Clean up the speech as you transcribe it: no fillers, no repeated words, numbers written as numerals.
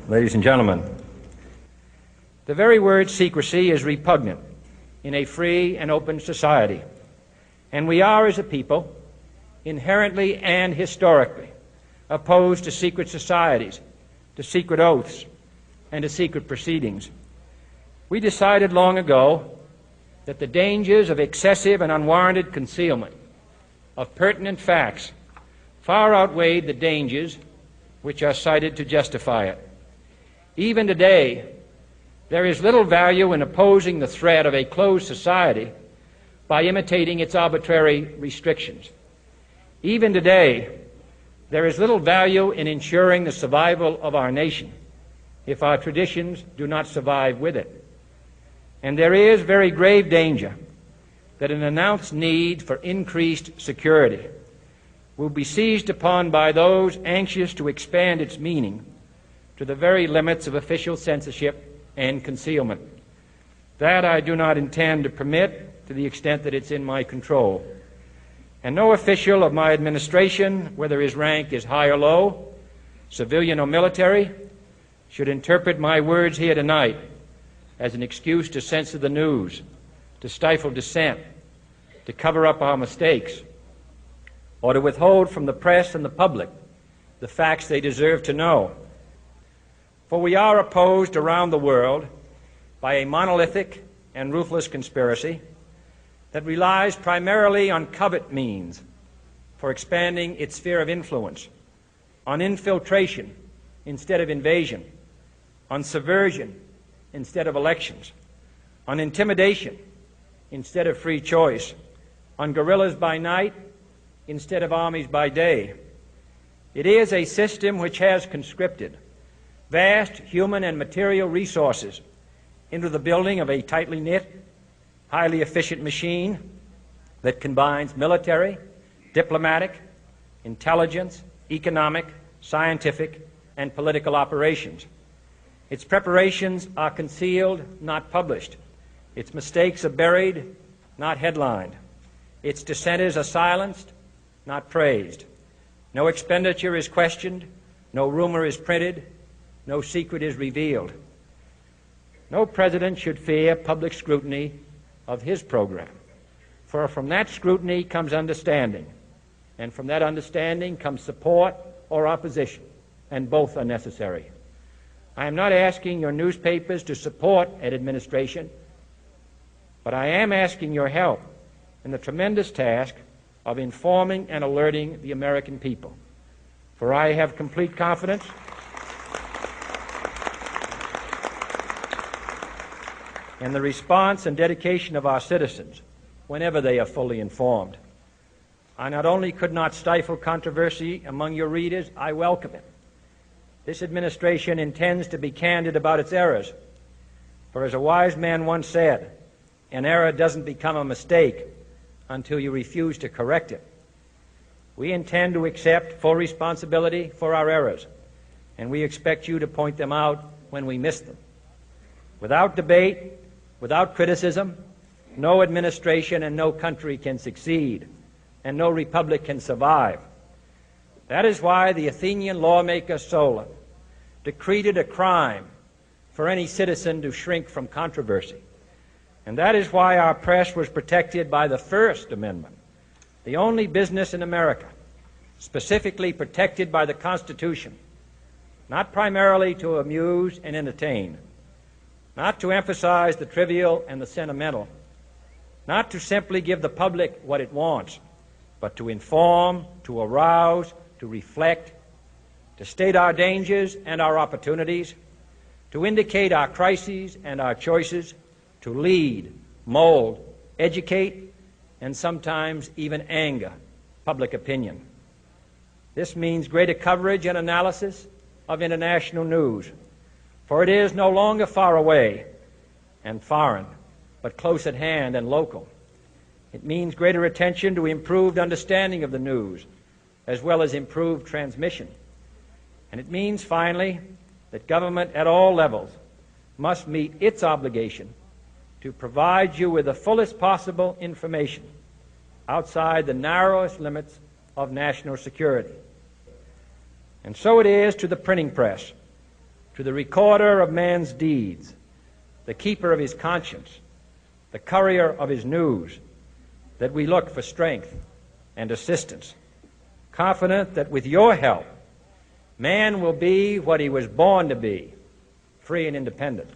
ladies and gentlemen. The very word secrecy is repugnant in a free and open society, and we are, as a people, inherently and historically opposed to secret societies, to secret oaths, and to secret proceedings. We decided long ago that the dangers of excessive and unwarranted concealment of pertinent facts far outweighed the dangers which are cited to justify it. Even today, there is little value in opposing the threat of a closed society by imitating its arbitrary restrictions. Even today, there is little value in ensuring the survival of our nation if our traditions do not survive with it. And there is very grave danger that an announced need for increased security will be seized upon by those anxious to expand its meaning to the very limits of official censorship and concealment. That I do not intend to permit to the extent that it's in my control. And no official of my administration, whether his rank is high or low, civilian or military, should interpret my words here tonight as an excuse to censor the news, to stifle dissent, to cover up our mistakes, or to withhold from the press and the public the facts they deserve to know. For we are opposed around the world by a monolithic and ruthless conspiracy that relies primarily on covert means for expanding its sphere of influence, on infiltration instead of invasion, on subversion instead of elections, on intimidation instead of free choice, on guerrillas by night instead of armies by day. It is a system which has conscripted vast human and material resources into the building of a tightly knit, highly efficient machine that combines military, diplomatic, intelligence, economic, scientific, and political operations. Its preparations are concealed, not published. Its mistakes are buried, not headlined. Its dissenters are silenced, not praised. No expenditure is questioned, no rumor is printed, no secret is revealed. No president should fear public scrutiny of his program, for from that scrutiny comes understanding, and from that understanding comes support or opposition, and both are necessary. I am not asking your newspapers to support an administration, but I am asking your help in the tremendous task of informing and alerting the American people. For I have complete confidence in the response and dedication of our citizens whenever they are fully informed. I not only could not stifle controversy among your readers, I welcome it. This administration intends to be candid about its errors. For as a wise man once said, an error doesn't become a mistake until you refuse to correct it. We intend to accept full responsibility for our errors, and we expect you to point them out when we miss them. Without debate, without criticism, no administration and no country can succeed, and no republic can survive. That is why the Athenian lawmaker Solon decreed it a crime for any citizen to shrink from controversy. And that is why our press was protected by the First Amendment, the only business in America specifically protected by the Constitution, not primarily to amuse and entertain, not to emphasize the trivial and the sentimental, not to simply give the public what it wants, but to inform, to arouse, to reflect, to state our dangers and our opportunities, to indicate our crises and our choices, to lead, mold, educate, and sometimes even anger public opinion. This means greater coverage and analysis of international news, for it is no longer far away and foreign, but close at hand and local. It means greater attention to improved understanding of the news, as well as improved transmission. And it means, finally, that government at all levels must meet its obligation to provide you with the fullest possible information outside the narrowest limits of national security. And so it is to the printing press, to the recorder of man's deeds, the keeper of his conscience, the courier of his news, that we look for strength and assistance, confident that with your help, man will be what he was born to be, free and independent.